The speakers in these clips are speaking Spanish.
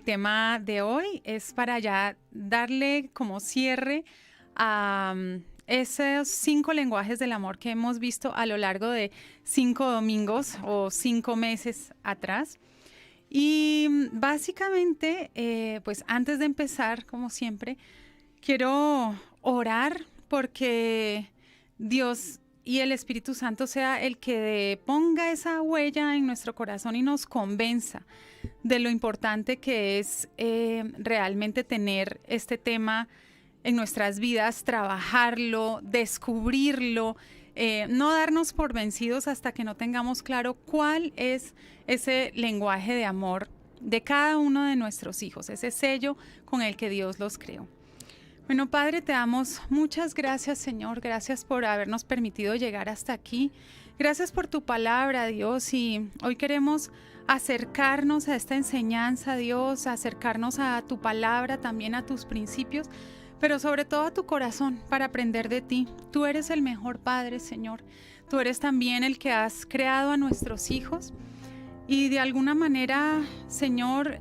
El tema de hoy es para ya darle como cierre a esos 5 lenguajes del amor que hemos visto a lo largo de 5 domingos o 5 meses atrás. Y básicamente, pues antes de empezar, como siempre, quiero orar porque Dios y el Espíritu Santo sea el que ponga esa huella en nuestro corazón y nos convenza de lo importante que es realmente tener este tema en nuestras vidas, trabajarlo, descubrirlo, no darnos por vencidos hasta que no tengamos claro cuál es ese lenguaje de amor de cada uno de nuestros hijos, ese sello con el que Dios los creó. Bueno, Padre, te damos muchas gracias, Señor. Gracias por habernos permitido llegar hasta aquí. Gracias por tu palabra, Dios. Y hoy queremos acercarnos a esta enseñanza, Dios, acercarnos a tu palabra, también a tus principios, pero sobre todo a tu corazón para aprender de ti. Tú eres el mejor Padre, Señor. Tú eres también el que has creado a nuestros hijos. Y de alguna manera, Señor,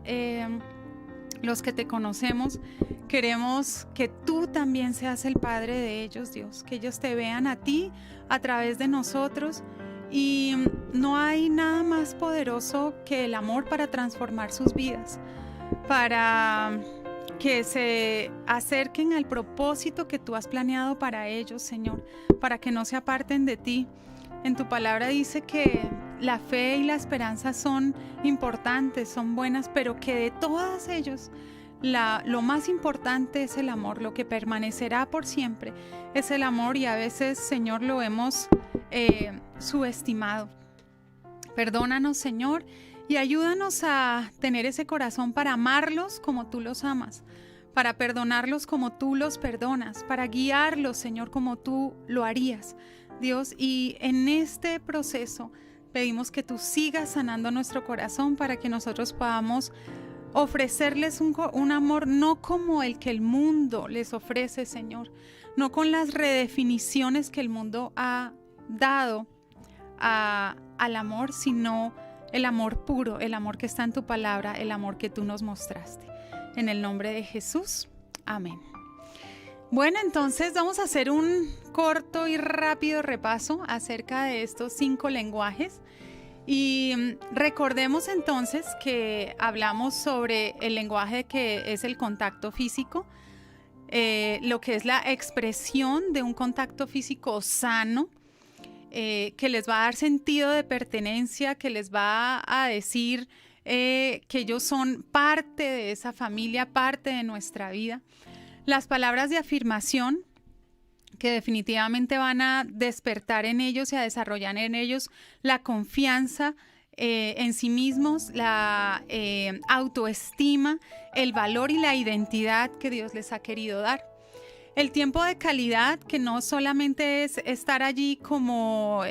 los que te conocemos, queremos que tú también seas el Padre de ellos, Dios, que ellos te vean a ti a través de nosotros. Y no hay nada más poderoso que el amor para transformar sus vidas, para que se acerquen al propósito que tú has planeado para ellos, Señor, para que no se aparten de ti. En tu palabra dice que la fe y la esperanza son importantes, son buenas, pero que de todas ellos lo más importante es el amor, lo que permanecerá por siempre es el amor, y a veces, Señor, lo hemos subestimado. Perdónanos, Señor, y ayúdanos a tener ese corazón para amarlos como tú los amas, para perdonarlos como tú los perdonas, para guiarlos, Señor, como tú lo harías, Dios. Y en este proceso pedimos que tú sigas sanando nuestro corazón para que nosotros podamos ofrecerles un amor no como el que el mundo les ofrece, Señor, no con las redefiniciones que el mundo ha dado al amor, sino el amor puro, el amor que está en tu palabra, el amor que tú nos mostraste. En el nombre de Jesús, amén. Bueno, entonces vamos a hacer un corto y rápido repaso acerca de estos 5 lenguajes. Y recordemos entonces que hablamos sobre el lenguaje que es el contacto físico, lo que es la expresión de un contacto físico sano, que les va a dar sentido de pertenencia, que les va a decir que ellos son parte de esa familia, parte de nuestra vida. Las palabras de afirmación, que definitivamente van a despertar en ellos y a desarrollar en ellos la confianza en sí mismos, la autoestima, el valor y la identidad que Dios les ha querido dar. El tiempo de calidad, que no solamente es estar allí como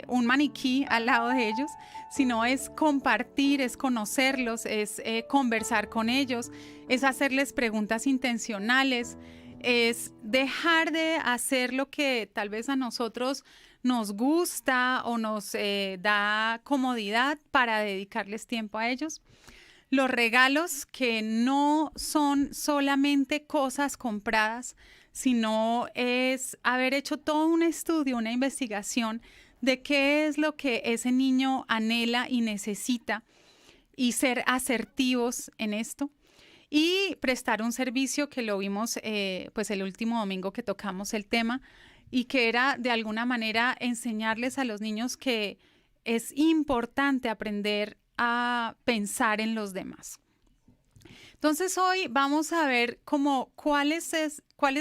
un maniquí al lado de ellos, sino es compartir, es conocerlos, es conversar con ellos, es hacerles preguntas intencionales, es dejar de hacer lo que tal vez a nosotros nos gusta o nos da comodidad para dedicarles tiempo a ellos. Los regalos, que no son solamente cosas compradas, sino es haber hecho todo un estudio, una investigación de qué es lo que ese niño anhela y necesita, y ser asertivos en esto. Y prestar un servicio, que lo vimos pues el último domingo que tocamos el tema, y que era de alguna manera enseñarles a los niños que es importante aprender a pensar en los demás. Entonces hoy vamos a ver cuál es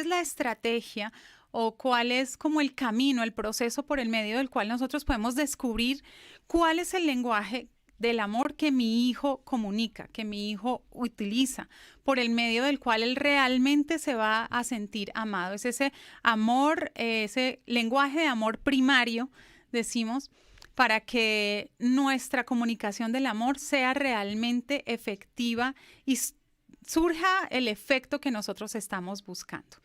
la estrategia, o cuál es como el camino, el proceso por el medio del cual nosotros podemos descubrir cuál es el lenguaje del amor que mi hijo comunica, que mi hijo utiliza, por el medio del cual él realmente se va a sentir amado. Es ese amor, ese lenguaje de amor primario, decimos, para que nuestra comunicación del amor sea realmente efectiva y surja el efecto que nosotros estamos buscando.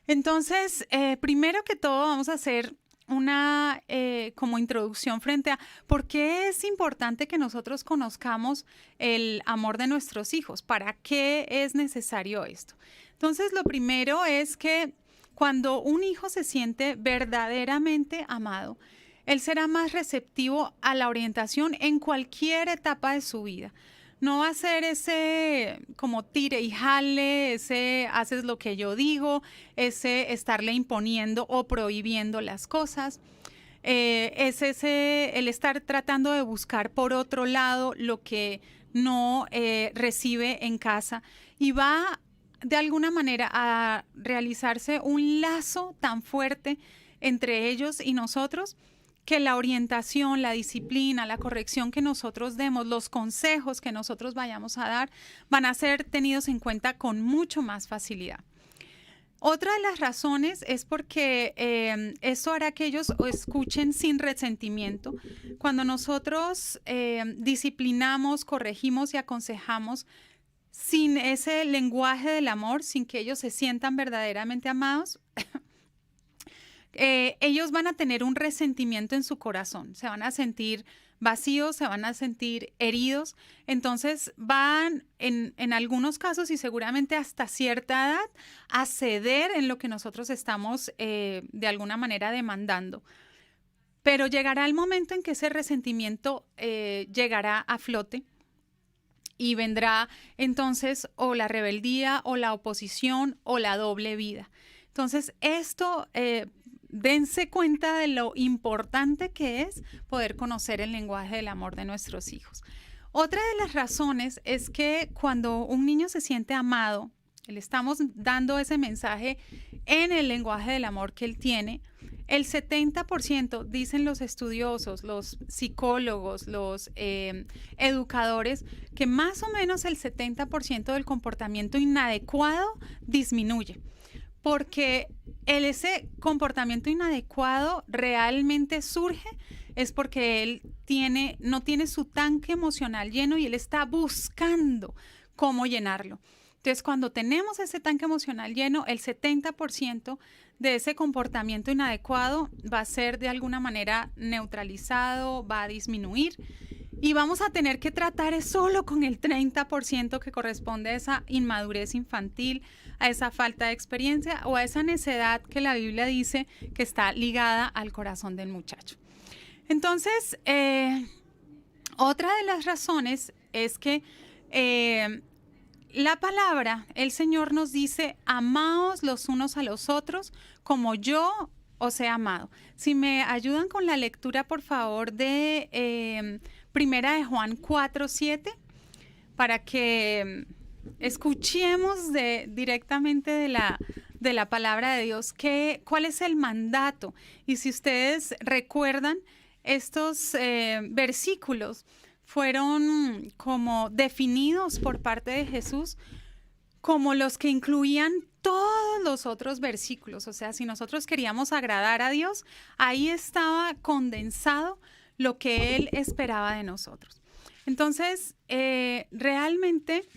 Entonces, primero que todo, vamos a hacer como introducción frente a por qué es importante que nosotros conozcamos el amor de nuestros hijos, para qué es necesario esto. Entonces, lo primero es que cuando un hijo se siente verdaderamente amado, él será más receptivo a la orientación en cualquier etapa de su vida. No va a ser ese como tire y jale, ese haces lo que yo digo, ese estarle imponiendo o prohibiendo las cosas. Es ese el estar tratando de buscar por otro lado lo que no recibe en casa, y va de alguna manera a realizarse un lazo tan fuerte entre ellos y nosotros, que la orientación, la disciplina, la corrección que nosotros demos, los consejos que nosotros vayamos a dar, van a ser tenidos en cuenta con mucho más facilidad. Otra de las razones es porque esto hará que ellos escuchen sin resentimiento. Cuando nosotros disciplinamos, corregimos y aconsejamos sin ese lenguaje del amor, sin que ellos se sientan verdaderamente amados, ellos van a tener un resentimiento en su corazón, se van a sentir vacíos, se van a sentir heridos. Entonces van en algunos casos, y seguramente hasta cierta edad, a ceder en lo que nosotros estamos de alguna manera demandando. Pero llegará el momento en que ese resentimiento llegará a flote, y vendrá entonces o la rebeldía o la oposición o la doble vida. Entonces esto dense cuenta de lo importante que es poder conocer el lenguaje del amor de nuestros hijos. Otra de las razones es que cuando un niño se siente amado, le estamos dando ese mensaje en el lenguaje del amor que él tiene. El 70%, dicen los estudiosos, los psicólogos, los educadores, que más o menos el 70% del comportamiento inadecuado disminuye. Porque ese comportamiento inadecuado realmente surge es porque él no tiene su tanque emocional lleno, y él está buscando cómo llenarlo. Entonces, cuando tenemos ese tanque emocional lleno, el 70% de ese comportamiento inadecuado va a ser de alguna manera neutralizado, va a disminuir, y vamos a tener que tratar solo con el 30% que corresponde a esa inmadurez infantil, a esa falta de experiencia o a esa necedad que la Biblia dice que está ligada al corazón del muchacho. Entonces, otra de las razones es que la palabra, el Señor nos dice: amaos los unos a los otros como yo os he amado. Si me ayudan con la lectura, por favor, de Primera de Juan 4:7, para que escuchemos directamente de la palabra de Dios cuál es el mandato. Y si ustedes recuerdan, estos versículos fueron como definidos por parte de Jesús como los que incluían todos los otros versículos. O sea, si nosotros queríamos agradar a Dios, ahí estaba condensado lo que Él esperaba de nosotros. Entonces, realmente,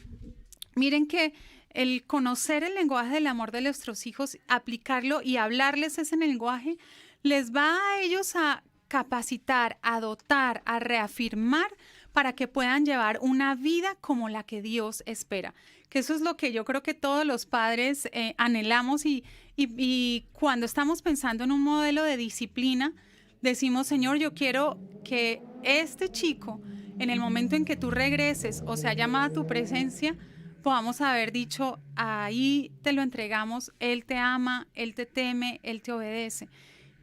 miren que el conocer el lenguaje del amor de nuestros hijos, aplicarlo y hablarles ese lenguaje, les va a ellos a capacitar, a dotar, a reafirmar para que puedan llevar una vida como la que Dios espera. Que eso es lo que yo creo que todos los padres anhelamos, y cuando estamos pensando en un modelo de disciplina, decimos: Señor, yo quiero que este chico, en el momento en que tú regreses o sea llamada a tu presencia, podamos haber dicho: ahí te lo entregamos, Él te ama, Él te teme, Él te obedece.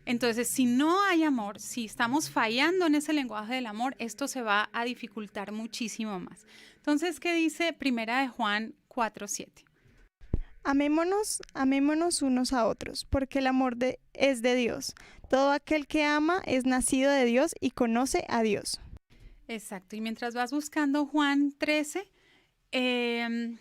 Entonces, si no hay amor, si estamos fallando en ese lenguaje del amor, esto se va a dificultar muchísimo más. Entonces, ¿qué dice Primera de Juan 4:7? Amémonos unos a otros, porque el amor es de Dios. Todo aquel que ama es nacido de Dios y conoce a Dios. Exacto. Y mientras vas buscando Juan 13, que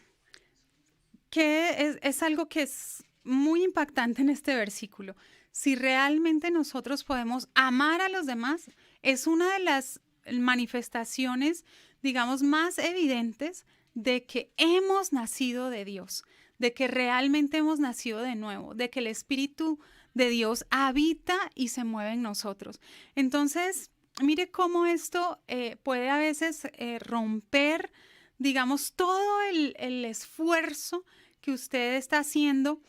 es algo que es muy impactante en este versículo. Si realmente nosotros podemos amar a los demás, es una de las manifestaciones, digamos, más evidentes de que hemos nacido de Dios, de que realmente hemos nacido de nuevo, de que el Espíritu de Dios habita y se mueve en nosotros. Entonces, mire cómo esto puede a veces romper, digamos, todo el esfuerzo que usted está haciendo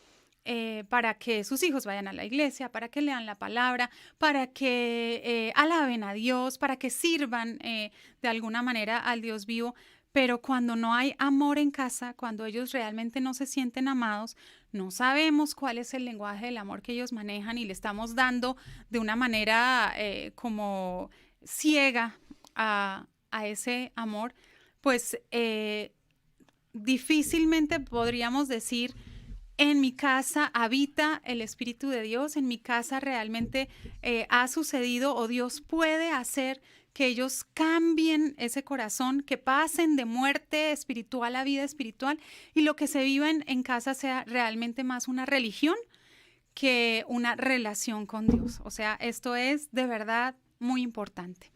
para que sus hijos vayan a la iglesia, para que lean la palabra, para que alaben a Dios, para que sirvan de alguna manera al Dios vivo. Pero cuando no hay amor en casa, cuando ellos realmente no se sienten amados, no sabemos cuál es el lenguaje del amor que ellos manejan y le estamos dando de una manera como ciega a ese amor, pues difícilmente podríamos decir: en mi casa habita el Espíritu de Dios, en mi casa realmente ha sucedido o Dios puede hacer que ellos cambien ese corazón, que pasen de muerte espiritual a vida espiritual y lo que se viva en casa sea realmente más una religión que una relación con Dios. O sea, esto es de verdad muy importante.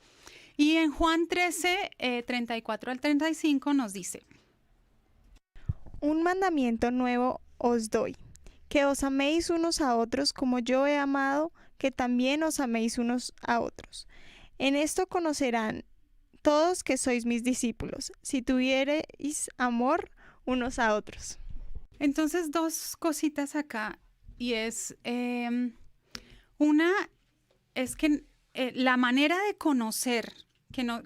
Y en Juan 13, 34 al 35 nos dice: Un mandamiento nuevo os doy, que os améis unos a otros como yo he amado, que también os améis unos a otros. En esto conocerán todos que sois mis discípulos, si tuviereis amor unos a otros. Entonces, dos cositas acá, y es una es que la manera de conocer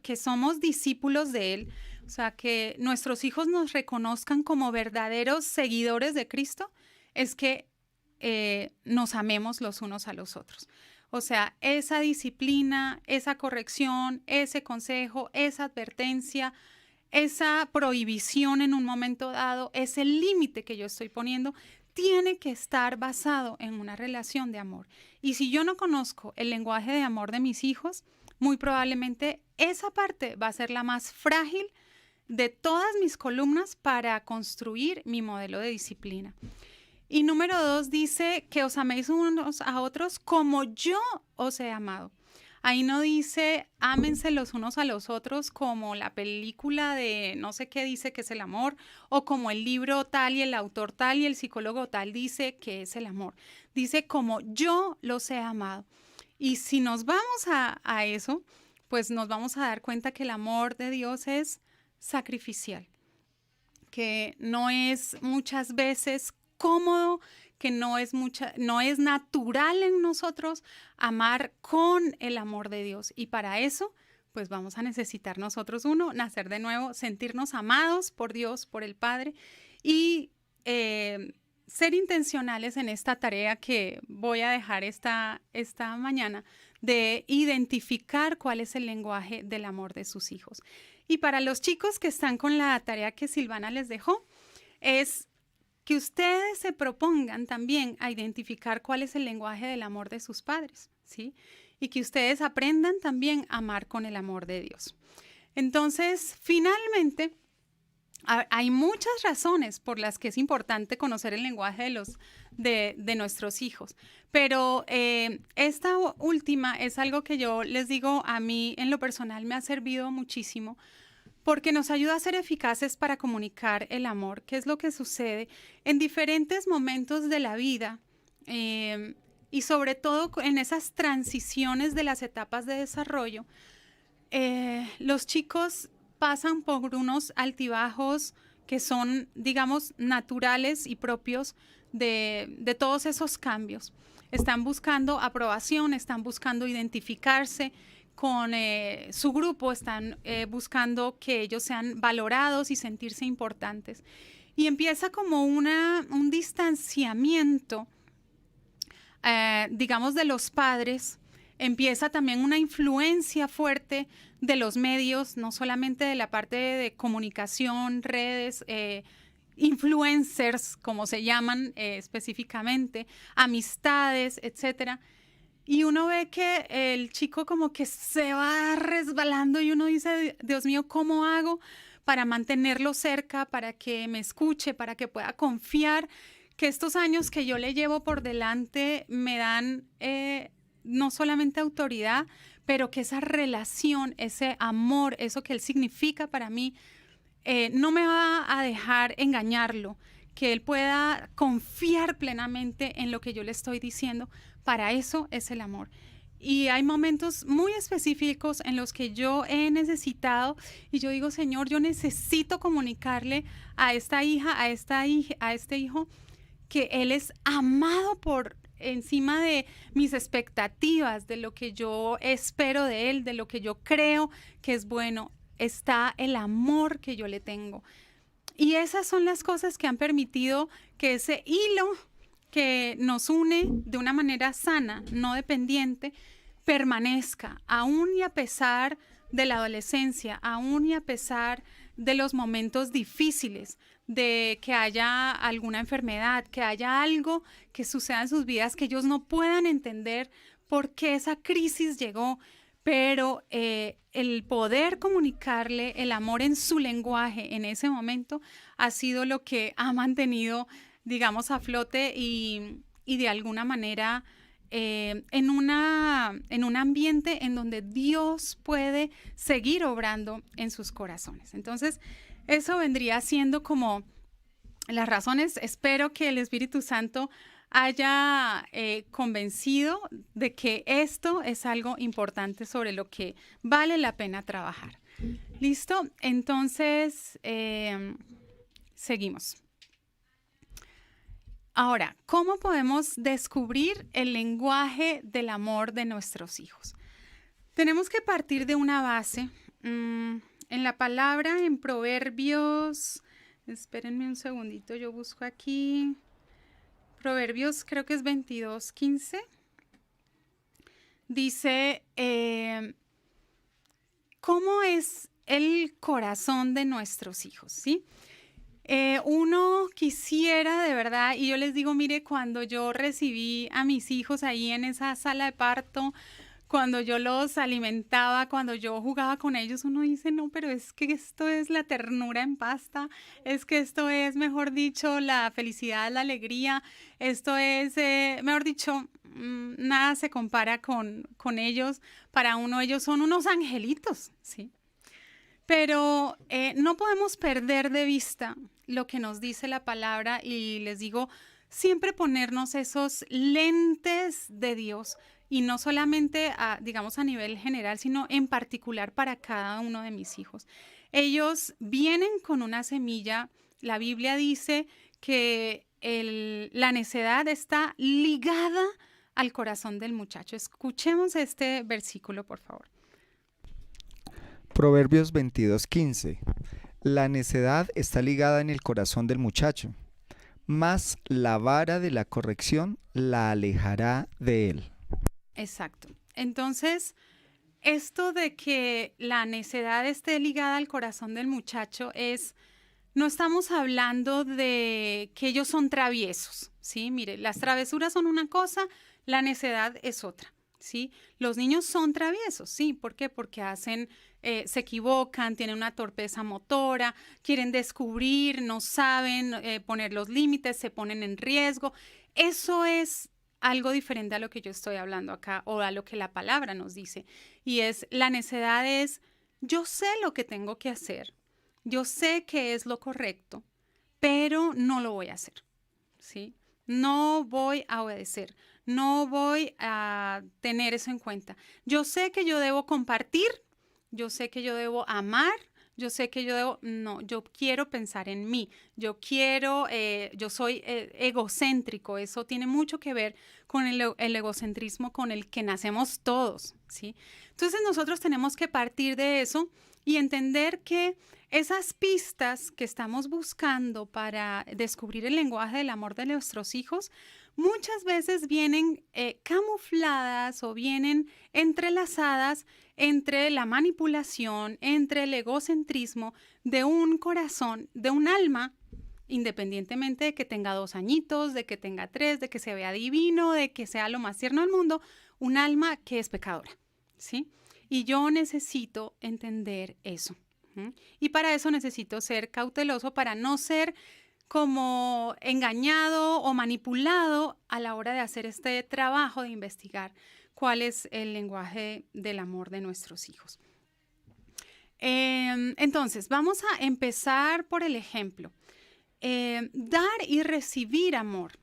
que somos discípulos de Él, o sea, que nuestros hijos nos reconozcan como verdaderos seguidores de Cristo, es que nos amemos los unos a los otros. O sea, esa disciplina, esa corrección, ese consejo, esa advertencia, esa prohibición en un momento dado, ese límite que yo estoy poniendo, tiene que estar basado en una relación de amor. Y si yo no conozco el lenguaje de amor de mis hijos, muy probablemente esa parte va a ser la más frágil de todas mis columnas para construir mi modelo de disciplina. Y número 2 dice que os améis unos a otros como yo os he amado. Ahí no dice ámense los unos a los otros como la película de no sé qué dice que es el amor, o como el libro tal y el autor tal y el psicólogo tal dice que es el amor. Dice como yo los he amado. Y si nos vamos a eso, pues nos vamos a dar cuenta que el amor de Dios es sacrificial, que no es muchas veces cómodo, que no es natural en nosotros amar con el amor de Dios. Y para eso, pues vamos a necesitar nosotros, nacer de nuevo, sentirnos amados por Dios, por el Padre, y ser intencionales en esta tarea que voy a dejar esta mañana, de identificar cuál es el lenguaje del amor de sus hijos. Y para los chicos que están con la tarea que Silvana les dejó, es que ustedes se propongan también a identificar cuál es el lenguaje del amor de sus padres, ¿sí? Y que ustedes aprendan también a amar con el amor de Dios. Entonces, finalmente, hay muchas razones por las que es importante conocer el lenguaje de nuestros hijos, pero esta última es algo que yo les digo, a mí en lo personal me ha servido muchísimo, porque nos ayuda a ser eficaces para comunicar el amor, que es lo que sucede en diferentes momentos de la vida y sobre todo en esas transiciones de las etapas de desarrollo. Los chicos pasan por unos altibajos que son, digamos, naturales y propios de todos esos cambios. Están buscando aprobación, están buscando identificarse con su grupo, están buscando que ellos sean valorados y sentirse importantes. Y empieza como un distanciamiento, digamos, de los padres. Empieza también una influencia fuerte de los medios, no solamente de la parte de comunicación, redes, influencers, como se llaman específicamente, amistades, etcétera. Y uno ve que el chico como que se va resbalando y uno dice, Dios mío, ¿cómo hago para mantenerlo cerca, para que me escuche, para que pueda confiar que estos años que yo le llevo por delante me dan no solamente autoridad, pero que esa relación, ese amor, eso que él significa para mí, no me va a dejar engañarlo, que él pueda confiar plenamente en lo que yo le estoy diciendo. Para eso es el amor. Y hay momentos muy específicos en los que yo he necesitado y yo digo, Señor, yo necesito comunicarle a esta hija, a este hijo, que él es amado por encima de mis expectativas, de lo que yo espero de él, de lo que yo creo que es bueno. Está el amor que yo le tengo. Y esas son las cosas que han permitido que ese hilo que nos une de una manera sana, no dependiente, permanezca, aún y a pesar de la adolescencia, aún y a pesar de los momentos difíciles, de que haya alguna enfermedad, que haya algo que suceda en sus vidas que ellos no puedan entender por qué esa crisis llegó, pero el poder comunicarle el amor en su lenguaje en ese momento ha sido lo que ha mantenido, digamos, a flote y de alguna manera en un ambiente en donde Dios puede seguir obrando en sus corazones. Entonces, eso vendría siendo como las razones. Espero que el Espíritu Santo haya convencido de que esto es algo importante sobre lo que vale la pena trabajar. ¿Listo? Entonces, seguimos. Ahora, ¿cómo podemos descubrir el lenguaje del amor de nuestros hijos? Tenemos que partir de una base. En la palabra, en Proverbios, espérenme un segundito, yo busco aquí. Proverbios, creo que es 22:15. Dice, ¿cómo es el corazón de nuestros hijos? ¿Sí? Uno quisiera de verdad, y yo les digo, mire, cuando yo recibí a mis hijos ahí en esa sala de parto, cuando yo los alimentaba, cuando yo jugaba con ellos, uno dice, no, pero es que esto es la ternura en pasta, es que esto es, mejor dicho, la felicidad, la alegría, esto es, mejor dicho, nada se compara con ellos. Para uno, ellos son unos angelitos, ¿sí? Pero no podemos perder de vista lo que nos dice la palabra y les digo, siempre ponernos esos lentes de Dios y no solamente, digamos, a nivel general, sino en particular para cada uno de mis hijos. Ellos vienen con una semilla. La Biblia dice que la necedad está ligada al corazón del muchacho. Escuchemos este versículo, por favor. Proverbios 22:15. La necedad está ligada en el corazón del muchacho, mas la vara de la corrección la alejará de él. Exacto. Entonces, esto de que la necedad esté ligada al corazón del muchacho no estamos hablando de que ellos son traviesos, ¿sí? Mire, las travesuras son una cosa, la necedad es otra, ¿sí? Los niños son traviesos, ¿sí? ¿Por qué? Porque se equivocan, tienen una torpeza motora, quieren descubrir, no saben poner los límites, se ponen en riesgo. Eso es algo diferente a lo que yo estoy hablando acá o a lo que la palabra nos dice. Y la necedad es, yo sé lo que tengo que hacer, yo sé que es lo correcto, pero no lo voy a hacer, ¿sí? No voy a obedecer, no voy a tener eso en cuenta. Yo sé que yo debo compartir, yo sé que yo debo amar, yo sé que no, yo quiero pensar en mí, yo soy egocéntrico, eso tiene mucho que ver con el egocentrismo con el que nacemos todos, ¿sí? Entonces nosotros tenemos que partir de eso y entender que esas pistas que estamos buscando para descubrir el lenguaje del amor de nuestros hijos muchas veces vienen camufladas o vienen entrelazadas entre la manipulación, entre el egocentrismo de un corazón, de un alma, independientemente de que tenga 2 añitos, de que tenga 3, de que se vea divino, de que sea lo más tierno del mundo, un alma que es pecadora, ¿sí? Y yo necesito entender eso. Y para eso necesito ser cauteloso para no ser como engañado o manipulado a la hora de hacer este trabajo de investigar cuál es el lenguaje del amor de nuestros hijos. Entonces, vamos a empezar por el ejemplo. dar y recibir amor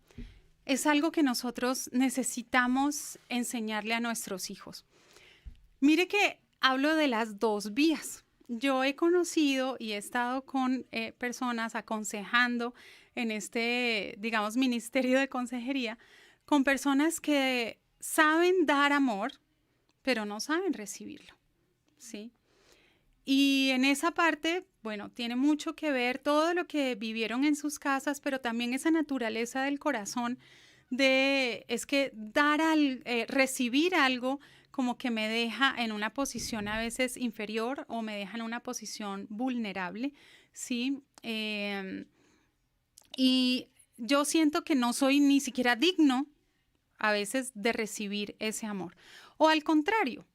es algo que nosotros necesitamos enseñarle a nuestros hijos. Mire que hablo de las dos vías. Yo he conocido y he estado con personas aconsejando en este, digamos, ministerio de consejería, con personas que saben dar amor, pero no saben recibirlo, ¿sí? Y en esa parte, bueno, tiene mucho que ver todo lo que vivieron en sus casas, pero también esa naturaleza del corazón es que recibir algo como que me deja en una posición a veces inferior o me deja en una posición vulnerable, ¿sí? Y yo siento que no soy ni siquiera digno a veces de recibir ese amor. O al contrario,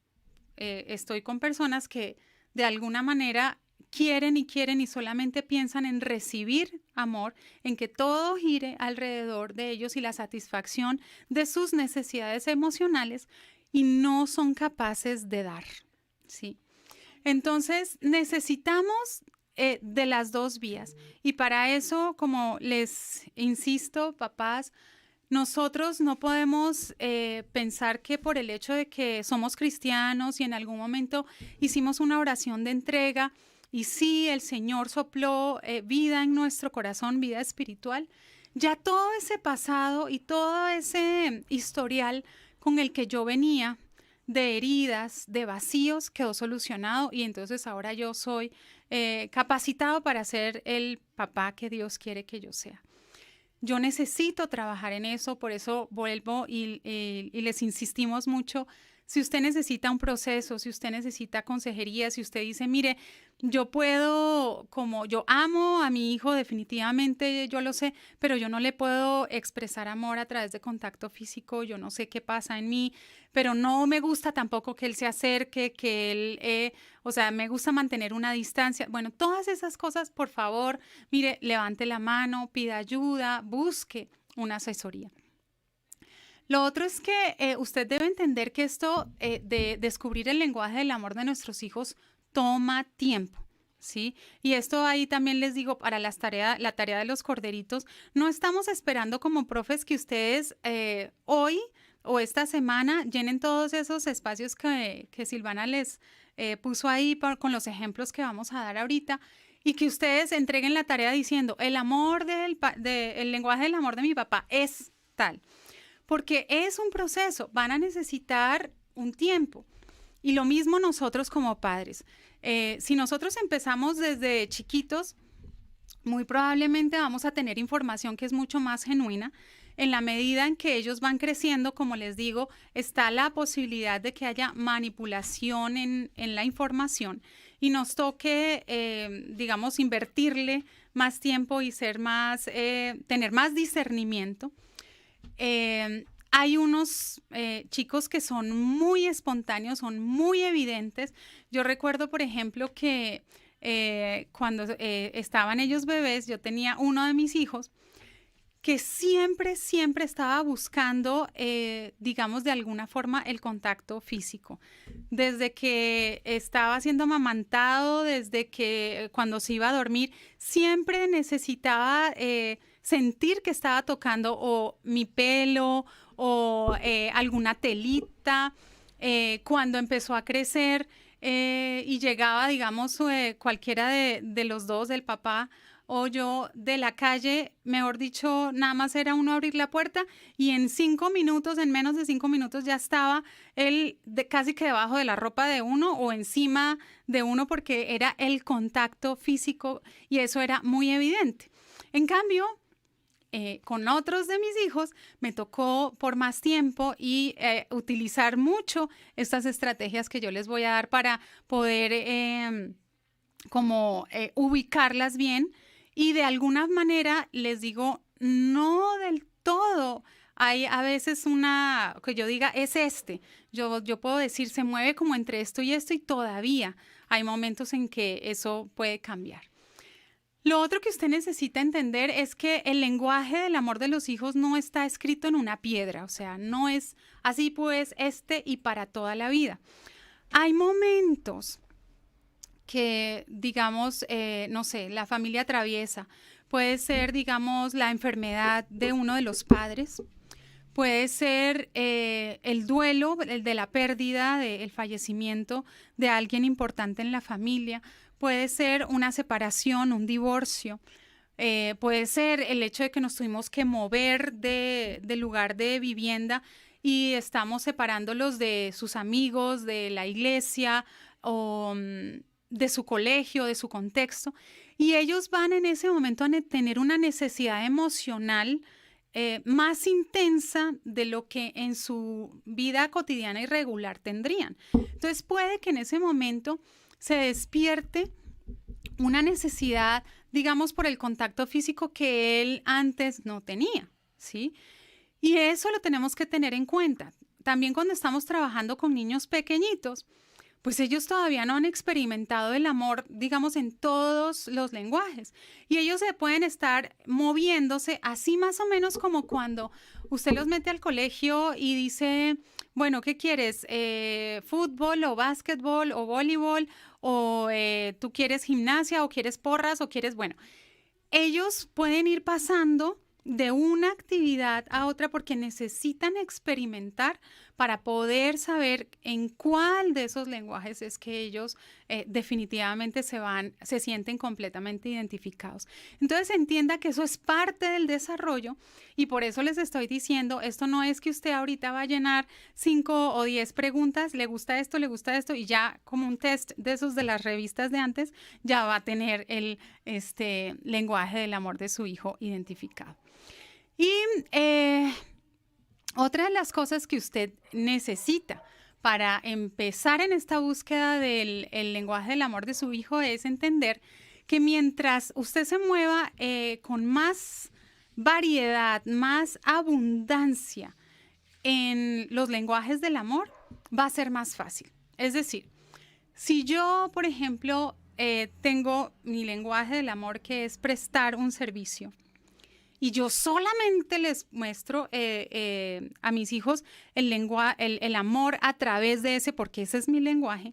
estoy con personas que de alguna manera quieren y solamente piensan en recibir amor, en que todo gire alrededor de ellos y la satisfacción de sus necesidades emocionales y no son capaces de dar, ¿sí? Entonces necesitamos de las dos vías y para eso, como les insisto, papás, nosotros no podemos pensar que por el hecho de que somos cristianos y en algún momento hicimos una oración de entrega y sí, el Señor sopló vida en nuestro corazón, vida espiritual, ya todo ese pasado y todo ese historial con el que yo venía de heridas, de vacíos, quedó solucionado y entonces ahora yo soy capacitado para ser el papá que Dios quiere que yo sea. Yo necesito trabajar en eso, por eso vuelvo y les insistimos mucho. Si usted necesita un proceso, si usted necesita consejería, si usted dice, mire, yo puedo, como yo amo a mi hijo, definitivamente yo lo sé, pero yo no le puedo expresar amor a través de contacto físico, yo no sé qué pasa en mí, pero no me gusta tampoco que él se acerque, me gusta mantener una distancia. Bueno, todas esas cosas, por favor, mire, levante la mano, pida ayuda, busque una asesoría. Lo otro es que usted debe entender que esto de descubrir el lenguaje del amor de nuestros hijos toma tiempo, ¿sí? Y esto ahí también les digo, para la tarea de los corderitos, no estamos esperando como profes que ustedes hoy o esta semana llenen todos esos espacios que Silvana les puso ahí con los ejemplos que vamos a dar ahorita y que ustedes entreguen la tarea diciendo, el lenguaje del amor de mi papá es tal. Porque es un proceso, van a necesitar un tiempo. Y lo mismo nosotros como padres. Si nosotros empezamos desde chiquitos, muy probablemente vamos a tener información que es mucho más genuina. En la medida en que ellos van creciendo, como les digo, está la posibilidad de que haya manipulación en la información y nos toque, invertirle más tiempo y tener más discernimiento. Hay unos chicos que son muy espontáneos, son muy evidentes. Yo recuerdo, por ejemplo, que cuando estaban ellos bebés, yo tenía uno de mis hijos que siempre estaba buscando, de alguna forma, el contacto físico. Desde que estaba siendo amamantado, desde que cuando se iba a dormir, siempre necesitaba sentir que estaba tocando o mi pelo o alguna telita. Cuando empezó a crecer y llegaba, cualquiera de los dos, el papá o yo, de la calle, mejor dicho, nada más era uno abrir la puerta y en menos de 5 minutos ya estaba él casi que debajo de la ropa de uno o encima de uno porque era el contacto físico y eso era muy evidente. En cambio, con otros de mis hijos me tocó por más tiempo y utilizar mucho estas estrategias que yo les voy a dar para poder ubicarlas bien y de alguna manera les digo, no del todo. Hay a veces que yo diga, es yo puedo decir, se mueve como entre esto y todavía hay momentos en que eso puede cambiar. Lo otro que usted necesita entender es que el lenguaje del amor de los hijos no está escrito en una piedra, o sea, no es así pues y para toda la vida. Hay momentos que, la familia atraviesa puede ser, digamos, la enfermedad de uno de los padres, puede ser el duelo, el de la pérdida, el fallecimiento de alguien importante en la familia, puede ser una separación, un divorcio, puede ser el hecho de que nos tuvimos que mover del lugar de vivienda y estamos separándolos de sus amigos, de la iglesia o de su colegio, de su contexto. Y ellos van en ese momento a tener una necesidad emocional más intensa de lo que en su vida cotidiana y regular tendrían. Entonces puede que en ese momento se despierte una necesidad, digamos, por el contacto físico que él antes no tenía, ¿sí? Y eso lo tenemos que tener en cuenta. También cuando estamos trabajando con niños pequeñitos, pues ellos todavía no han experimentado el amor, digamos, en todos los lenguajes. Y ellos se pueden estar moviéndose así más o menos como cuando usted los mete al colegio y dice, bueno, ¿qué quieres? ¿Fútbol o básquetbol o voleibol? ¿O tú quieres gimnasia o quieres porras o quieres, bueno, ellos pueden ir pasando de una actividad a otra porque necesitan experimentar para poder saber en cuál de esos lenguajes es que ellos definitivamente se sienten completamente identificados. Entonces entienda que eso es parte del desarrollo y por eso les estoy diciendo, esto no es que usted ahorita va a llenar 5 o 10 preguntas, le gusta esto y ya como un test de esos de las revistas de antes, ya va a tener el lenguaje del amor de su hijo identificado. Y otra de las cosas que usted necesita para empezar en esta búsqueda del lenguaje del amor de su hijo es entender que mientras usted se mueva con más variedad, más abundancia en los lenguajes del amor, va a ser más fácil. Es decir, si yo, por ejemplo, tengo mi lenguaje del amor que es prestar un servicio, y yo solamente les muestro a mis hijos el amor a través de ese, porque ese es mi lenguaje,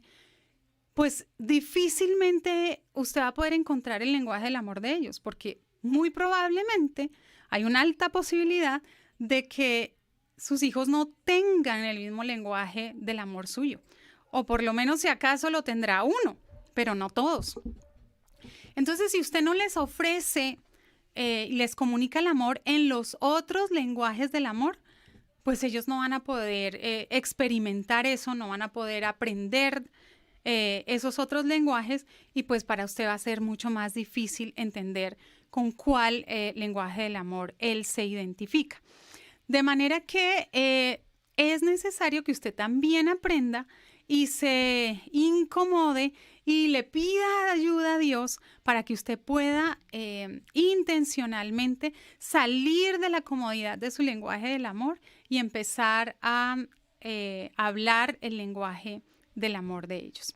pues difícilmente usted va a poder encontrar el lenguaje del amor de ellos, porque muy probablemente hay una alta posibilidad de que sus hijos no tengan el mismo lenguaje del amor suyo, o por lo menos si acaso lo tendrá uno, pero no todos. Entonces, si usted no les ofrece les comunica el amor en los otros lenguajes del amor, pues ellos no van a poder experimentar eso, no van a poder aprender esos otros lenguajes y pues para usted va a ser mucho más difícil entender con cuál lenguaje del amor él se identifica. De manera que es necesario que usted también aprenda y se incomode y le pida ayuda a Dios para que usted pueda intencionalmente salir de la comodidad de su lenguaje del amor y empezar a hablar el lenguaje del amor de ellos.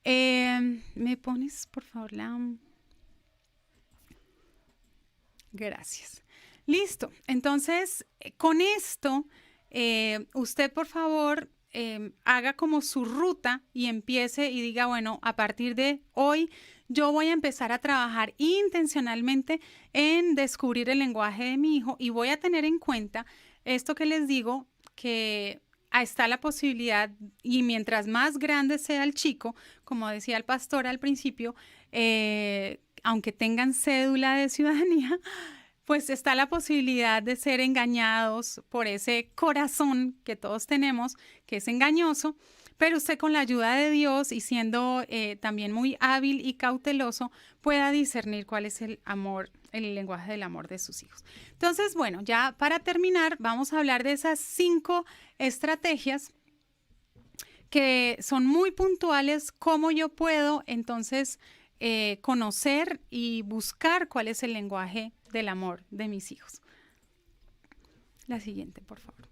¿Me pones, por favor, la...? Gracias. Listo. Entonces, con esto, usted, por favor, haga como su ruta y empiece y diga, bueno, a partir de hoy yo voy a empezar a trabajar intencionalmente en descubrir el lenguaje de mi hijo y voy a tener en cuenta esto que les digo, que está la posibilidad y mientras más grande sea el chico, como decía el pastor al principio, aunque tengan cédula de ciudadanía, pues está la posibilidad de ser engañados por ese corazón que todos tenemos, que es engañoso, pero usted con la ayuda de Dios y siendo también muy hábil y cauteloso, pueda discernir cuál es el amor, el lenguaje del amor de sus hijos. Entonces, bueno, ya para terminar, vamos a hablar de esas 5 estrategias que son muy puntuales, cómo yo puedo entonces conocer y buscar cuál es el lenguaje del amor de mis hijos. La siguiente, por favor.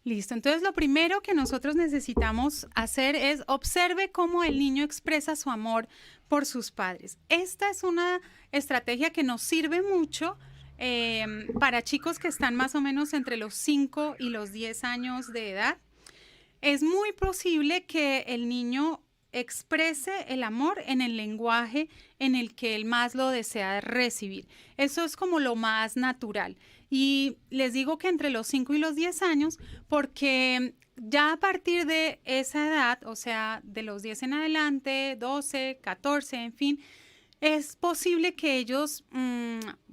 Listo, entonces lo primero que nosotros necesitamos hacer es observe cómo el niño expresa su amor por sus padres. Esta es una estrategia que nos sirve mucho para chicos que están más o menos entre los 5 y los 10 años de edad. Es muy posible que el niño exprese el amor en el lenguaje en el que él más lo desea recibir. Eso es como lo más natural. Y les digo que entre los 5 y los 10 años, porque ya a partir de esa edad, o sea, de los 10 en adelante, 12, 14, en fin, es posible que ellos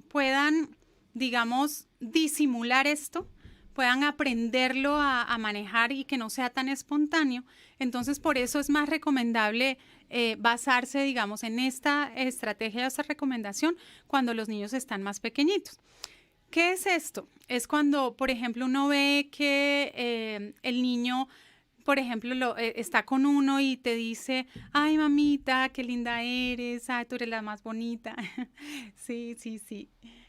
puedan, digamos, disimular esto, puedan aprenderlo a manejar y que no sea tan espontáneo. Entonces, por eso es más recomendable basarse, digamos, en esta estrategia, esta recomendación, cuando los niños están más pequeñitos. ¿Qué es esto? Es cuando, por ejemplo, uno ve que el niño, por ejemplo, está con uno y te dice, ay, mamita, qué linda eres, ay, tú eres la más bonita. Sí, sí, sí.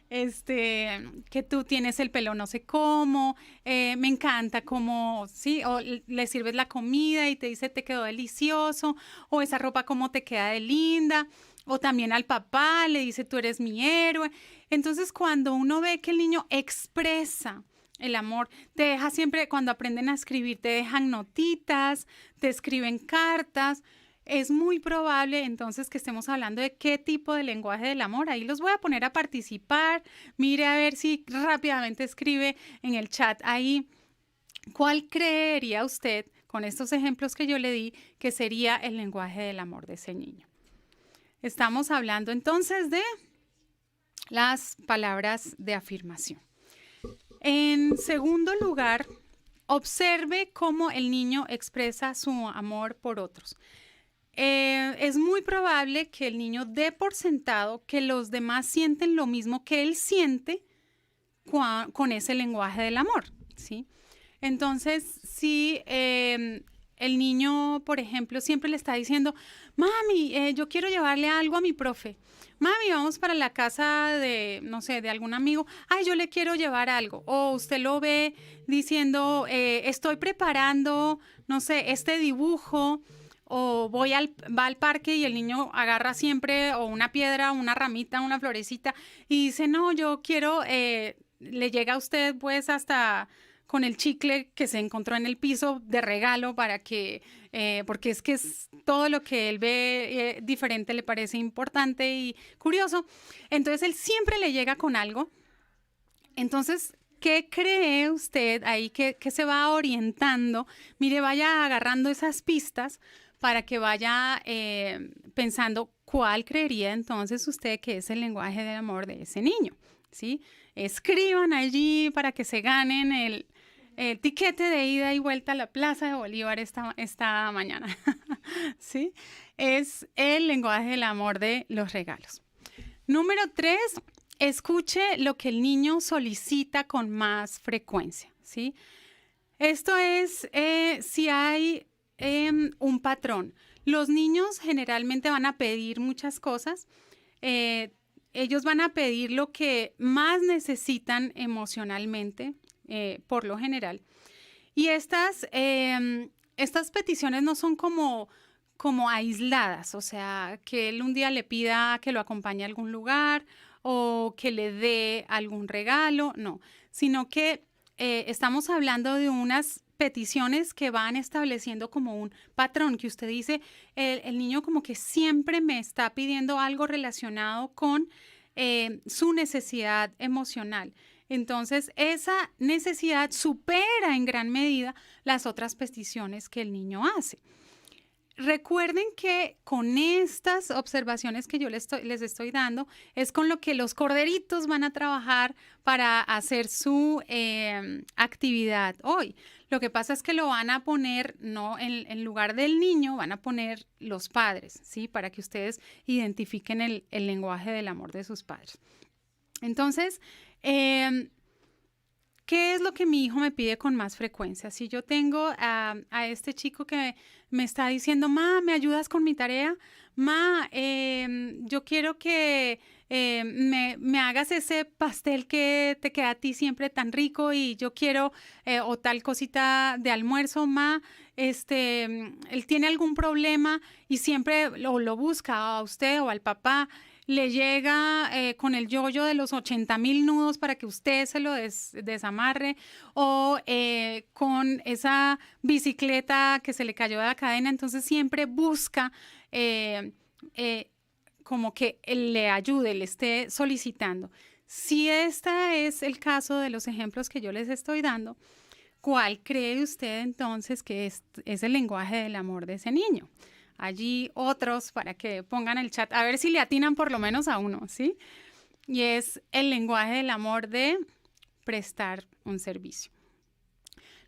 Que tú tienes el pelo no sé cómo, me encanta cómo, sí, o le sirves la comida y te dice te quedó delicioso, o esa ropa cómo te queda de linda, o también al papá le dice tú eres mi héroe. Entonces cuando uno ve que el niño expresa el amor, te deja siempre, cuando aprenden a escribir, te dejan notitas, te escriben cartas. Es muy probable entonces que estemos hablando de qué tipo de lenguaje del amor. Ahí los voy a poner a participar. Mire a ver si rápidamente escribe en el chat ahí cuál creería usted, con estos ejemplos que yo le di, que sería el lenguaje del amor de ese niño. Estamos hablando entonces de las palabras de afirmación. En segundo lugar, observe cómo el niño expresa su amor por otros. Es muy probable que el niño dé por sentado que los demás sienten lo mismo que él siente con ese lenguaje del amor, ¿sí? Entonces, si el niño, por ejemplo, siempre le está diciendo, mami, yo quiero llevarle algo a mi profe. Mami, vamos para la casa de, no sé, de algún amigo. Ay, yo le quiero llevar algo. O usted lo ve diciendo, estoy preparando, no sé, este dibujo. O va al parque y el niño agarra siempre o una piedra, una ramita, una florecita y dice, no, yo quiero, le llega a usted pues hasta con el chicle que se encontró en el piso de regalo para que, porque es que todo lo que él ve diferente le parece importante y curioso. Entonces él siempre le llega con algo. Entonces, ¿qué cree usted ahí que se va orientando? Mire, vaya agarrando esas pistas para que vaya pensando cuál creería entonces usted que es el lenguaje del amor de ese niño, ¿sí? Escriban allí para que se ganen el tiquete de ida y vuelta a la Plaza de Bolívar esta mañana, ¿sí? Es el lenguaje del amor de los regalos. Número 3, escuche lo que el niño solicita con más frecuencia, ¿sí? Esto es si hay un patrón. Los niños generalmente van a pedir muchas cosas. Ellos van a pedir lo que más necesitan emocionalmente, por lo general. Y estas peticiones no son como aisladas, o sea, que él un día le pida que lo acompañe a algún lugar o que le dé algún regalo, no, sino que estamos hablando de unas peticiones que van estableciendo como un patrón, que usted dice, el niño como que siempre me está pidiendo algo relacionado con su necesidad emocional. Entonces, esa necesidad supera en gran medida las otras peticiones que el niño hace. Recuerden que con estas observaciones que yo les estoy dando es con lo que los corderitos van a trabajar para hacer su actividad hoy. Lo que pasa es que lo van a poner, no en lugar del niño, van a poner los padres, ¿sí? Para que ustedes identifiquen el lenguaje del amor de sus padres. Entonces, ¿qué es lo que mi hijo me pide con más frecuencia? Si yo tengo a este chico que me está diciendo, ma, ¿me ayudas con mi tarea? Ma, yo quiero que me hagas ese pastel que te queda a ti siempre tan rico y yo quiero, o tal cosita de almuerzo, ma, él tiene algún problema y siempre lo busca a usted o al papá le llega con el yoyo de los 80,000 nudos para que usted se lo desamarre, o con esa bicicleta que se le cayó de la cadena. Entonces siempre busca como que él le ayude, le esté solicitando. Si este es el caso de los ejemplos que yo les estoy dando, ¿cuál cree usted entonces que es el lenguaje del amor de ese niño? Allí otros para que pongan el chat, a ver si le atinan por lo menos a uno, ¿sí? Y es el lenguaje del amor de prestar un servicio.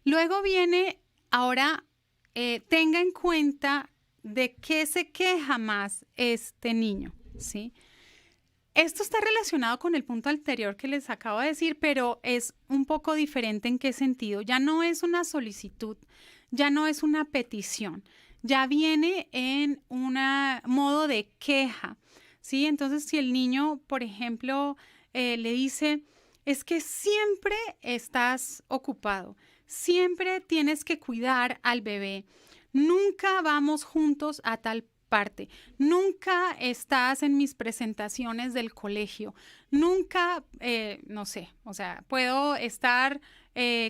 Luego viene, ahora tenga en cuenta de qué se queja más este niño, ¿sí? Esto está relacionado con el punto anterior que les acabo de decir, pero es un poco diferente. ¿En qué sentido? Ya no es una solicitud, ya no es una petición, ya viene en un modo de queja, ¿sí? Entonces, si el niño, por ejemplo, le dice, es que siempre estás ocupado, siempre tienes que cuidar al bebé, nunca vamos juntos a tal parte, nunca estás en mis presentaciones del colegio, nunca, no sé, o sea, puedo estar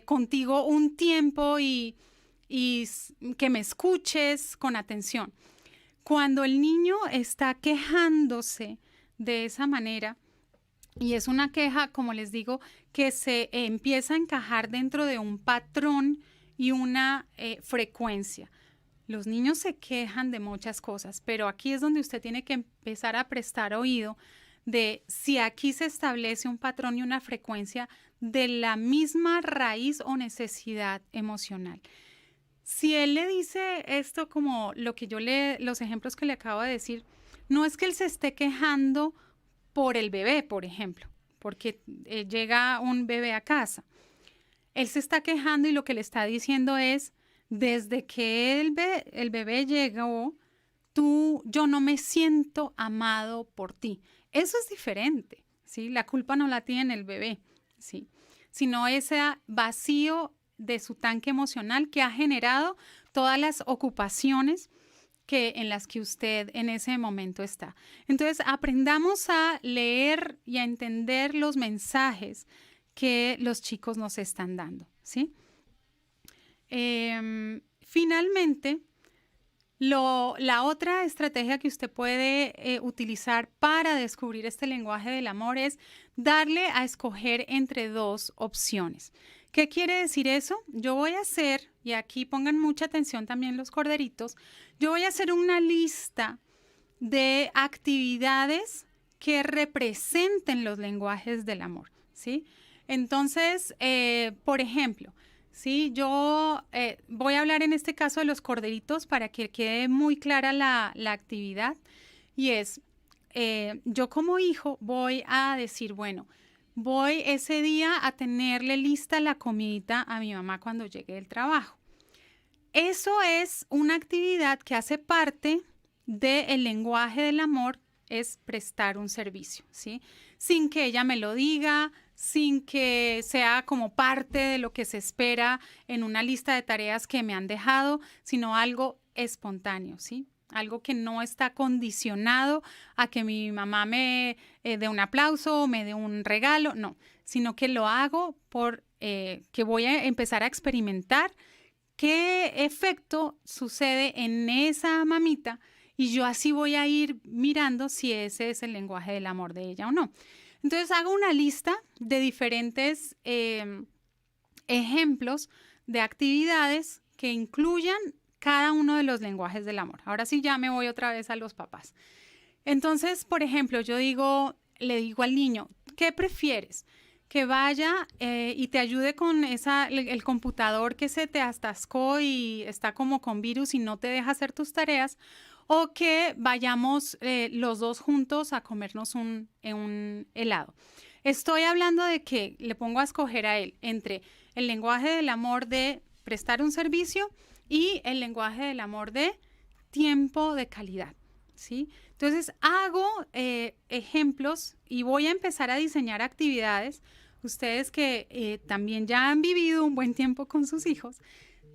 contigo un tiempo y que me escuches con atención. Cuando el niño está quejándose de esa manera, y es una queja, como les digo, que se empieza a encajar dentro de un patrón y una frecuencia. Los niños se quejan de muchas cosas, pero aquí es donde usted tiene que empezar a prestar oído de si aquí se establece un patrón y una frecuencia de la misma raíz o necesidad emocional. Si él le dice esto como lo que los ejemplos que le acabo de decir, no es que él se esté quejando por el bebé, por ejemplo, porque llega un bebé a casa. Él se está quejando y lo que le está diciendo es, desde que el bebé llegó, yo no me siento amado por ti. Eso es diferente, ¿sí? La culpa no la tiene el bebé, ¿sí? Sino ese vacío de su tanque emocional que ha generado todas las ocupaciones en las que usted en ese momento está. Entonces, aprendamos a leer y a entender los mensajes que los chicos nos están dando, ¿sí? Finalmente, la otra estrategia que usted puede utilizar para descubrir este lenguaje del amor es darle a escoger entre dos opciones. ¿Qué quiere decir eso? Yo voy a hacer, y aquí pongan mucha atención también los corderitos, yo voy a hacer una lista de actividades que representen los lenguajes del amor, ¿sí? Entonces, por ejemplo, sí, yo voy a hablar en este caso de los corderitos para que quede muy clara la actividad, y es, yo como hijo voy a decir, bueno, voy ese día a tenerle lista la comidita a mi mamá cuando llegue del trabajo. Eso es una actividad que hace parte del lenguaje del amor, es prestar un servicio, ¿sí? Sin que ella me lo diga, sin que sea como parte de lo que se espera en una lista de tareas que me han dejado, sino algo espontáneo, ¿sí? Algo que no está condicionado a que mi mamá me dé un aplauso o me dé un regalo, no, sino que lo hago que voy a empezar a experimentar qué efecto sucede en esa mamita y yo así voy a ir mirando si ese es el lenguaje del amor de ella o no. Entonces hago una lista de diferentes ejemplos de actividades que incluyan cada uno de los lenguajes del amor. Ahora sí ya me voy otra vez a los papás. Entonces, por ejemplo, le digo al niño, ¿qué prefieres? Que vaya y te ayude con el computador que se te atascó y está como con virus y no te deja hacer tus tareas, o que vayamos los dos juntos a comernos un helado. Estoy hablando de que le pongo a escoger a él entre el lenguaje del amor de prestar un servicio y el lenguaje del amor de tiempo de calidad, ¿sí? Entonces hago ejemplos y voy a empezar a diseñar actividades. Ustedes que también ya han vivido un buen tiempo con sus hijos,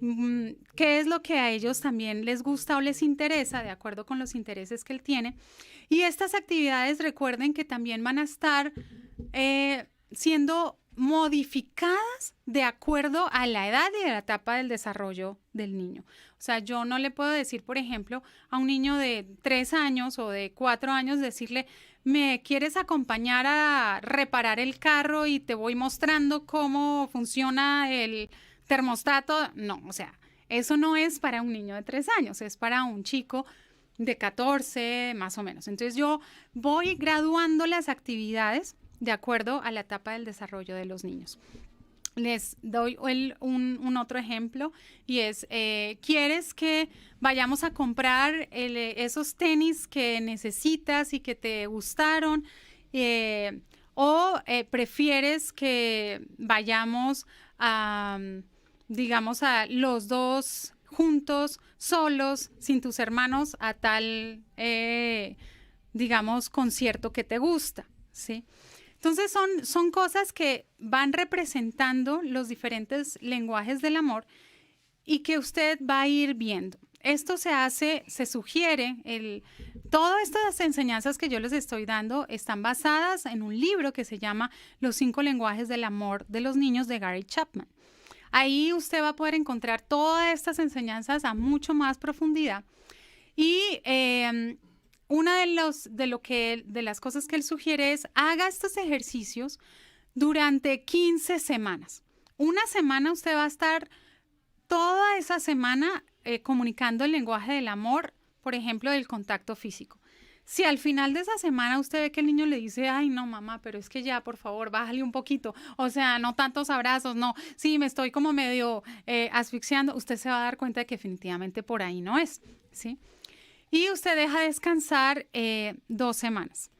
qué es lo que a ellos también les gusta o les interesa, de acuerdo con los intereses que él tiene. Y estas actividades, recuerden que también van a estar siendo modificadas de acuerdo a la edad y a la etapa del desarrollo del niño. O sea, yo no le puedo decir, por ejemplo, a un niño de 3 años o de 4 años, decirle, ¿me quieres acompañar a reparar el carro y te voy mostrando cómo funciona el termostato? No, o sea, eso no es para un niño de 3 años, es para un chico de 14 más o menos. Entonces yo voy graduando las actividades de acuerdo a la etapa del desarrollo de los niños. Les doy un otro ejemplo y es, ¿quieres que vayamos a comprar esos tenis que necesitas y que te gustaron? ¿O prefieres que vayamos a, digamos, a los dos juntos, solos, sin tus hermanos, a tal, digamos, concierto que te gusta? ¿Sí? Entonces son cosas que van representando los diferentes lenguajes del amor y que usted va a ir viendo. Esto se sugiere, todas estas enseñanzas que yo les estoy dando están basadas en un libro que se llama Los 5 lenguajes del amor de los niños de Gary Chapman. Ahí usted va a poder encontrar todas estas enseñanzas a mucho más profundidad y una de las cosas que él sugiere es haga estos ejercicios durante 15 semanas. Una semana usted va a estar toda esa semana comunicando el lenguaje del amor, por ejemplo, del contacto físico. Si al final de esa semana usted ve que el niño le dice, ay, no, mamá, pero es que ya, por favor, bájale un poquito. O sea, no tantos abrazos, no. Sí, me estoy como medio asfixiando. Usted se va a dar cuenta de que definitivamente por ahí no es, ¿sí? Y usted deja descansar 2 semanas.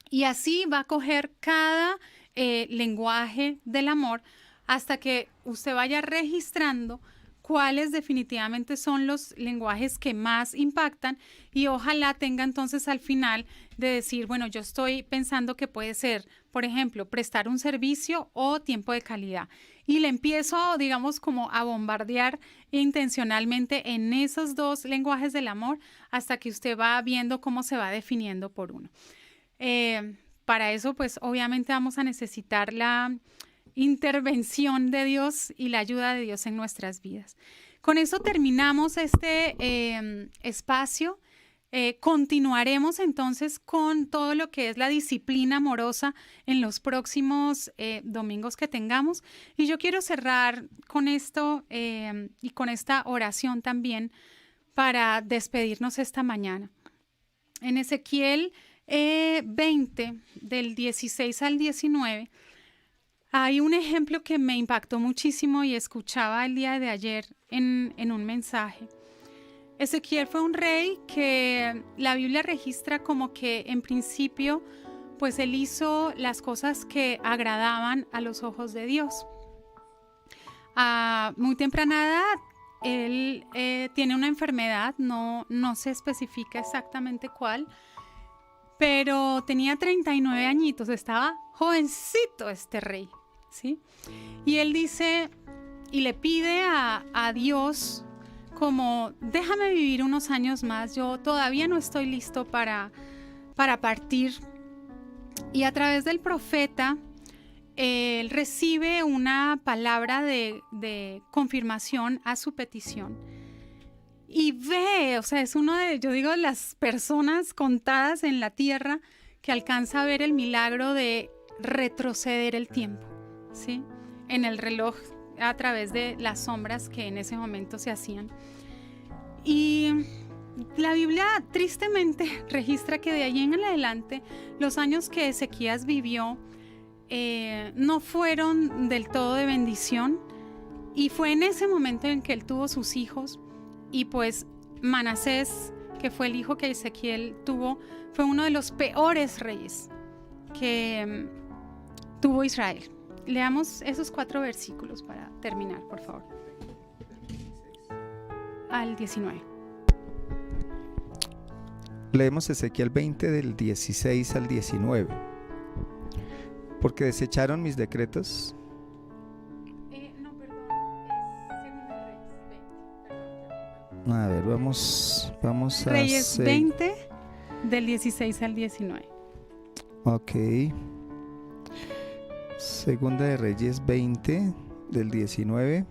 Y así va a coger cada lenguaje del amor hasta que usted vaya registrando cuáles definitivamente son los lenguajes que más impactan y ojalá tenga entonces al final de decir, bueno, yo estoy pensando que puede ser, por ejemplo, prestar un servicio o tiempo de calidad. Y le empiezo, digamos, como a bombardear intencionalmente en esos 2 lenguajes del amor hasta que usted va viendo cómo se va definiendo por uno. Para eso, pues, obviamente vamos a necesitar la intervención de Dios y la ayuda de Dios en nuestras vidas. Con eso terminamos este espacio. Continuaremos entonces con todo lo que es la disciplina amorosa en los próximos domingos que tengamos. Y yo quiero cerrar con esto y con esta oración también para despedirnos esta mañana. En Ezequiel 20, del 16 al 19, hay un ejemplo que me impactó muchísimo y escuchaba el día de ayer en un mensaje. Ezequiel fue un rey que la Biblia registra como que en principio, pues él hizo las cosas que agradaban a los ojos de Dios. A muy temprana edad, él tiene una enfermedad, no se especifica exactamente cuál, pero tenía 39 añitos, estaba jovencito este rey, ¿sí? Y él dice y le pide a Dios como, déjame vivir unos años más, yo todavía no estoy listo para partir. Y a través del profeta, él recibe una palabra de confirmación a su petición. Y ve, o sea, es uno de, yo digo, las personas contadas en la tierra que alcanza a ver el milagro de retroceder el tiempo, ¿sí? En el reloj a través de las sombras que en ese momento se hacían. Y la Biblia tristemente registra que de ahí en adelante los años que Ezequías vivió no fueron del todo de bendición, y fue en ese momento en que él tuvo sus hijos. Y pues Manasés, que fue el hijo que Ezequiel tuvo, fue uno de los peores reyes que tuvo Israel. Leamos esos 4 versículos para terminar, por favor. Al 19. Leemos Ezequiel 20 del 16 al 19. Porque desecharon mis decretos. No, perdón, es Segunda de Reyes. A ver, vamos a Reyes 20, del 16 al 19. Ok. Segunda de Reyes 20, del 19.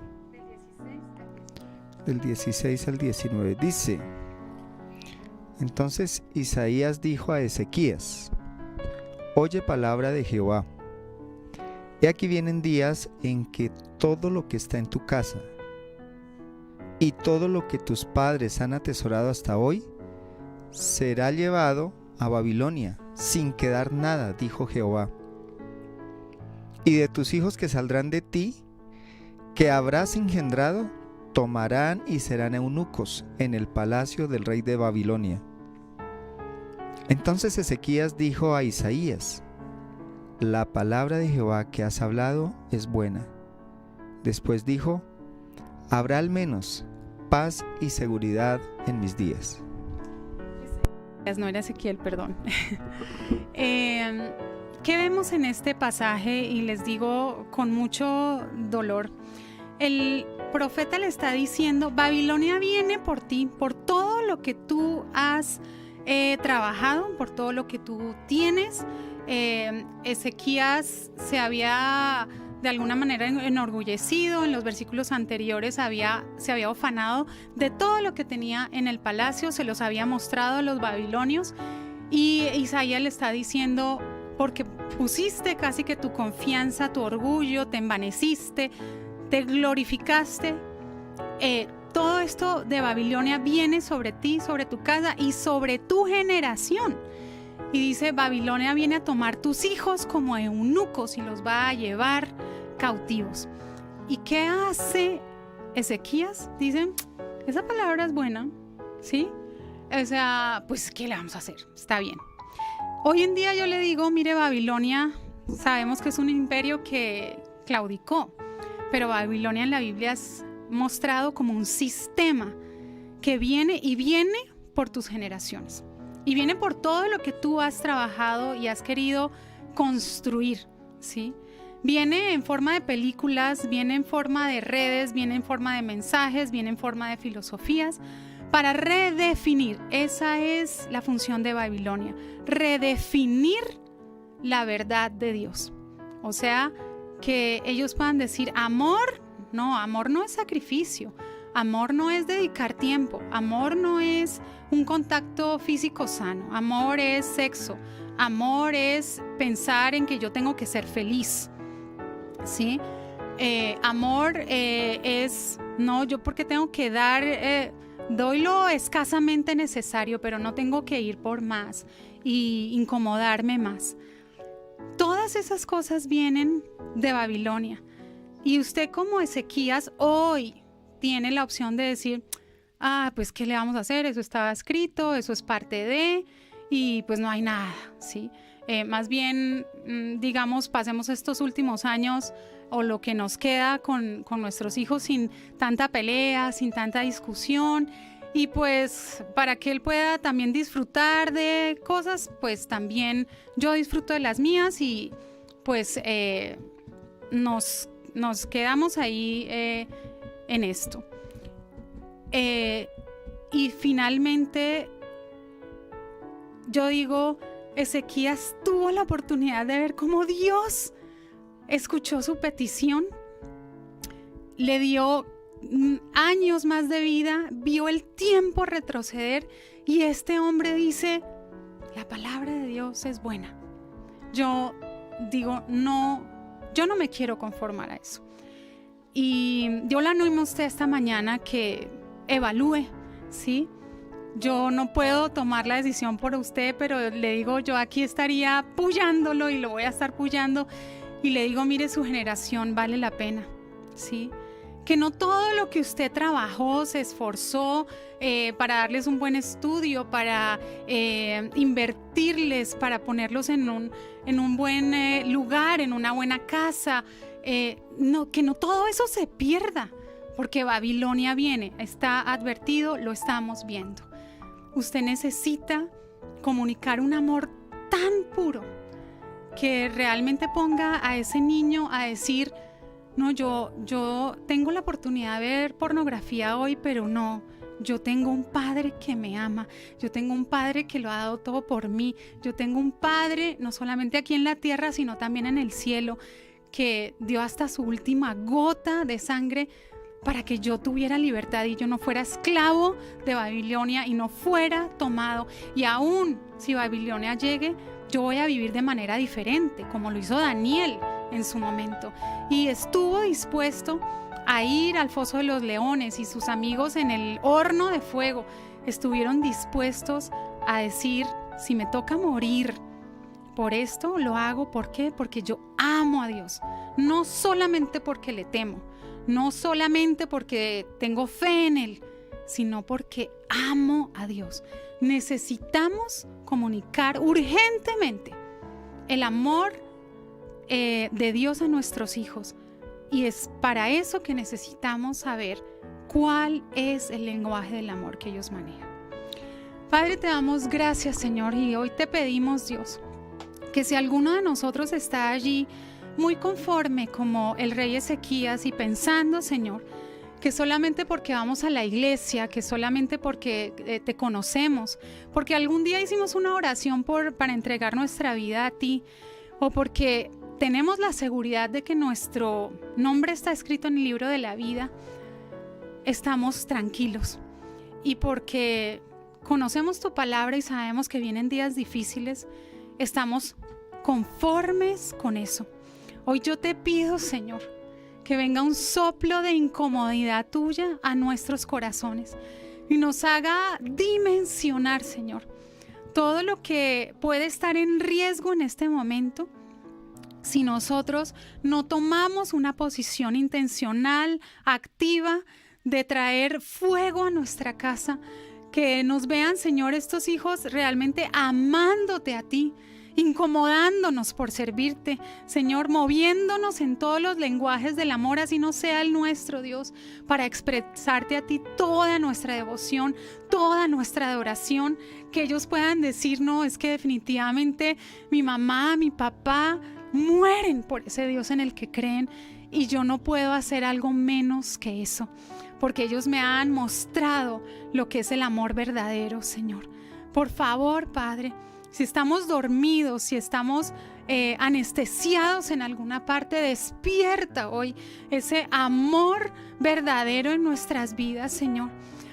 Del 16 al 19. Dice: Entonces Isaías dijo a Ezequías: Oye palabra de Jehová. He aquí vienen días en que todo lo que está en tu casa y todo lo que tus padres han atesorado hasta hoy será llevado a Babilonia, sin quedar nada, dijo Jehová. Y de tus hijos que saldrán de ti, que habrás engendrado, tomarán y serán eunucos en el palacio del rey de Babilonia. Entonces Ezequías dijo a Isaías: La palabra de Jehová que has hablado es buena. Después dijo: Habrá al menos paz y seguridad en mis días. No era Ezequiel, perdón. ¿Qué vemos en este pasaje? Y les digo con mucho dolor. El profeta le está diciendo: Babilonia viene por ti, por todo lo que tú has trabajado, por todo lo que tú tienes. Ezequías se había de alguna manera enorgullecido, en los versículos anteriores se había ufanado de todo lo que tenía en el palacio, se los había mostrado a los babilonios, y Isaías le está diciendo: porque pusiste casi que tu confianza, tu orgullo, te envaneciste, te glorificaste, todo esto de Babilonia viene sobre ti, sobre tu casa y sobre tu generación. Y dice: Babilonia viene a tomar tus hijos como eunucos y los va a llevar cautivos. ¿Y qué hace Ezequías? Dice: esa palabra es buena, ¿sí? O sea, pues ¿qué le vamos a hacer? Está bien. Hoy en día yo le digo: mire, Babilonia, sabemos que es un imperio que claudicó, pero Babilonia en la Biblia es mostrado como un sistema que viene por tus generaciones. Y viene por todo lo que tú has trabajado y has querido construir, ¿sí? Viene en forma de películas, viene en forma de redes, viene en forma de mensajes, viene en forma de filosofías, para redefinir. Esa es la función de Babilonia, redefinir la verdad de Dios. O sea, que ellos puedan decir: amor no es sacrificio. Amor no es dedicar tiempo, amor no es un contacto físico sano, amor es sexo, amor es pensar en que yo tengo que ser feliz, ¿sí? Amor es, no, yo porque tengo que dar, doy lo escasamente necesario, pero no tengo que ir por más y incomodarme más. Todas esas cosas vienen de Babilonia. Y usted como Ezequías hoy tiene la opción de decir: pues ¿qué le vamos a hacer? Eso estaba escrito, eso es parte de, y pues no hay nada, ¿sí? Más bien, digamos, pasemos estos últimos años o lo que nos queda con nuestros hijos sin tanta pelea, sin tanta discusión, y pues para que él pueda también disfrutar de cosas, pues también yo disfruto de las mías, y pues nos quedamos ahí en esto. Y finalmente yo digo, Ezequías tuvo la oportunidad de ver cómo Dios escuchó su petición, le dio años más de vida, vio el tiempo retroceder, y este hombre dice: la palabra de Dios es buena. Yo digo, no, yo no me quiero conformar a eso. Y yo le animo a usted esta mañana que evalúe, ¿sí? Yo no puedo tomar la decisión por usted, pero le digo, yo aquí estaría puyándolo y lo voy a estar puyando, y le digo: mire, su generación vale la pena, ¿sí? Que no todo lo que usted trabajó, se esforzó para darles un buen estudio, para invertirles, para ponerlos en un buen lugar, en una buena casa, que no todo eso se pierda, porque Babilonia viene, está advertido, lo estamos viendo. Usted necesita comunicar un amor tan puro que realmente ponga a ese niño a decir: no, yo tengo la oportunidad de ver pornografía hoy, pero no, yo tengo un Padre que me ama, yo tengo un Padre que lo ha dado todo por mí, yo tengo un Padre no solamente aquí en la tierra, sino también en el cielo, que dio hasta su última gota de sangre para que yo tuviera libertad y yo no fuera esclavo de Babilonia y no fuera tomado. Y aún si Babilonia llegue, yo voy a vivir de manera diferente, como lo hizo Daniel en su momento. Y estuvo dispuesto a ir al foso de los leones, y sus amigos en el horno de fuego estuvieron dispuestos a decir: si me toca morir por esto, lo hago. ¿Por qué? Porque yo amo a Dios, no solamente porque le temo, no solamente porque tengo fe en Él, sino porque amo a Dios. Necesitamos comunicar urgentemente el amor de Dios a nuestros hijos, y es para eso que necesitamos saber cuál es el lenguaje del amor que ellos manejan. Padre, te damos gracias, Señor, y hoy te pedimos, Dios, que si alguno de nosotros está allí muy conforme como el rey Ezequías y pensando, Señor, que solamente porque vamos a la iglesia, que solamente porque te conocemos, porque algún día hicimos una oración para entregar nuestra vida a ti, o porque tenemos la seguridad de que nuestro nombre está escrito en el libro de la vida, estamos tranquilos, y porque conocemos tu palabra y sabemos que vienen días difíciles, estamos conformes con eso. Hoy yo te pido, Señor, que venga un soplo de incomodidad tuya a nuestros corazones y nos haga dimensionar, Señor, todo lo que puede estar en riesgo en este momento si nosotros no tomamos una posición intencional, activa, de traer fuego a nuestra casa. Que nos vean, Señor, estos hijos realmente amándote a ti, incomodándonos por servirte, Señor, moviéndonos en todos los lenguajes del amor, así no sea el nuestro, Dios, para expresarte a ti toda nuestra devoción, toda nuestra adoración, que ellos puedan decir: no, es que definitivamente mi mamá, mi papá mueren por ese Dios en el que creen, y yo no puedo hacer algo menos que eso, porque ellos me han mostrado lo que es el amor verdadero, Señor. Por favor, Padre, si estamos dormidos, si estamos anestesiados en alguna parte, despierta hoy ese amor verdadero en nuestras vidas, Señor.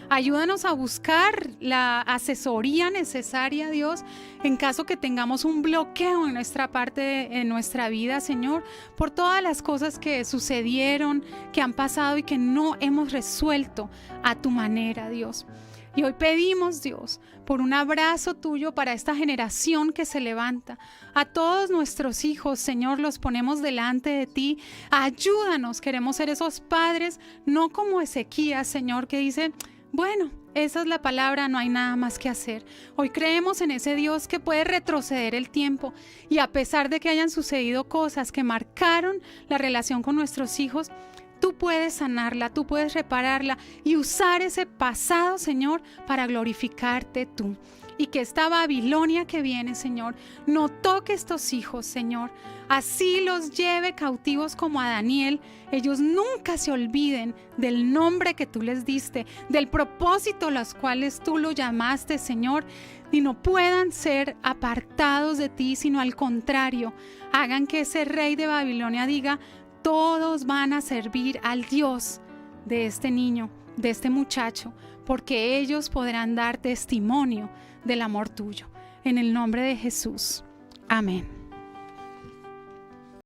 Ayúdanos a buscar la asesoría necesaria, Dios, en caso que tengamos un bloqueo en nuestra parte, en nuestra vida, Señor, por todas las cosas que sucedieron, que han pasado y que no hemos resuelto a tu manera, Dios. Y hoy pedimos, Dios, por un abrazo tuyo para esta generación que se levanta. A todos nuestros hijos, Señor, los ponemos delante de ti. Ayúdanos, queremos ser esos padres, no como Ezequías, Señor, que dice: bueno, esa es la palabra, no hay nada más que hacer. Hoy creemos en ese Dios que puede retroceder el tiempo, y a pesar de que hayan sucedido cosas que marcaron la relación con nuestros hijos, tú puedes sanarla, tú puedes repararla y usar ese pasado, Señor, para glorificarte tú. Y que esta Babilonia que viene, Señor, no toque estos hijos, Señor. Así los lleve cautivos como a Daniel. Ellos nunca se olviden del nombre que tú les diste, del propósito a los cuales tú lo llamaste, Señor, y no puedan ser apartados de ti, sino al contrario, hagan que ese rey de Babilonia diga: todos van a servir al Dios de este niño, de este muchacho, porque ellos podrán dar testimonio del amor tuyo. En el nombre de Jesús. Amén.